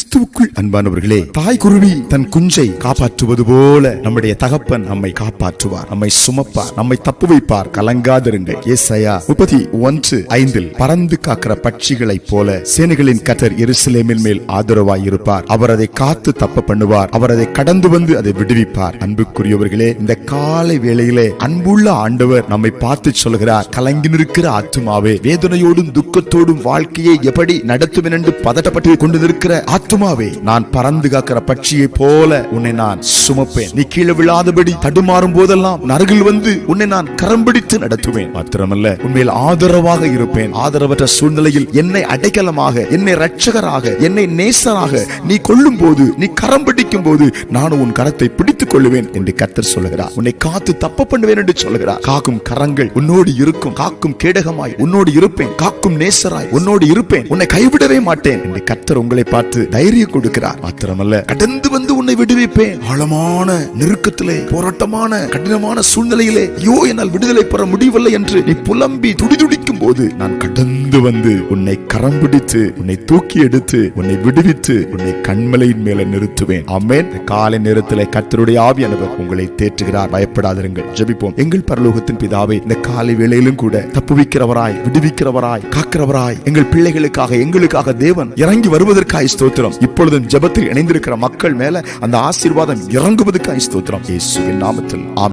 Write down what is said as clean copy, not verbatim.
கிறிஸ்துவுக்குள் அன்பானவர்களே, தாய் குருவி தன் குஞ்சை காப்பாற்றுவது போல நம்முடைய தகப்பன் நம்மை காப்பாற்றுவார், நம்மை சுமப்பார், நம்மை தப்பு வைப்பார். கலங்காதிருங்கள். ஏசாயா 31:5 பறந்து காக்கிற பட்சிகளை போல சேனைகளின் கர்த்தர் எருசலேமின் மேல் ஆதரவாய் இருப்பார். அவர் அதை காத்து தப்ப பண்ணுவார். அவர் அதை கடந்து வந்து அதை விடுவிப்பார். அன்புக்குரியவர்களே, இந்த காலை வேளையிலே அன்புள்ள ஆண்டவர் நம்மை பார்த்து சொல்கிறார், கலங்கி நிற்கிற ஆத்துமாவே, வேதனையோடும் துக்கத்தோடும் வாழ்க்கையை எப்படி நடத்துவேன் என்று பதட்டப்பட்டு கொண்டு நிற்கிற ஆத்துமாவே, நான் பறந்து காக்கிற பட்சியை போல உன்னை நான் சுமப்பேன். நீ கீழே விழாதபடி தடுமாறும் போதெல்லாம் நறுகில் வந்து உன்னை நான் கரம் பிடித்து நடத்துவேன். மாத்திரமல்ல, உண்மையில் ஆதரவாக இருப்பேன். ஆதரவற்ற சூழ்நிலையில் என்னை அடைக்கலமாக, என்னை இரட்சகராக, என்னை நேசராக நீ கொள்ளும் போது, நீ கரம் பிடிக்கும் போது நானும் உன் கரத்தை பிடித்துக் கொள்ளுவேன் என்று கர்த்தர் சொல்லுகிறார். உன்னை காத்து தப்ப பண்ணுவேன் என்று சொல்லுகிறார். காக்கும் கரங்கள் உன்னோடு இருக்கும். காக்கும் கேடகமாய் உன்னோடு இருப்பேன். காக்கும் நேசராய் உன்னோடு இருப்பேன். உன்னை கைவிடவே மாட்டேன் என்று கர்த்தர் உங்களை பார்த்து தைரியம் கொடுக்கிறார். மாத்திரமல்ல, கடந்து வந்து உன்னை விடுவிப்பேன். ஆழமான நெருக்கத்திலே, போராட்டமான கடினமான சூழ்நிலையிலே, ஐயோ என்னால் விடுதலை பெற முடியவில்லை என்று நீ புலம்பி துடிதுடிக்கும் போது நான் கடந்து வந்து உன்னை கரம் பிடித்து, உன்னை தூக்கி எடுத்து, உன்னை விடுவித்து, உன்னை கண்மலையின் மேல நிறுத்துவேன். ஆமென். காலை நேரத்திலே கர்த்தருடைய ஆவியானவர் உங்களை தேற்றுகிறார். பயப்படாதிருங்கள். ஜெபிப்போம். எங்கள் பரலோகத்தின் பிதாவே, இந்த காலை வேளையிலும் கூட தப்புவிக்கிறவராய், விடுவிக்கிறவராய், காக்கிறவராய் எங்கள் பிள்ளைகளுக்காக, எங்களுக்காக தேவன் இறங்கி வருவதற்காய் ஸ்தோத்திரம். இப்பொழுதும் ஜெபத்தில் இணைந்திருக்கிற மக்கள் மேல அந்த ஆசீர்வாதம் இறங்குவதற்காய் ஸ்தோத்திரம். இயேசுவின் நாமத்தில் ஆமென்.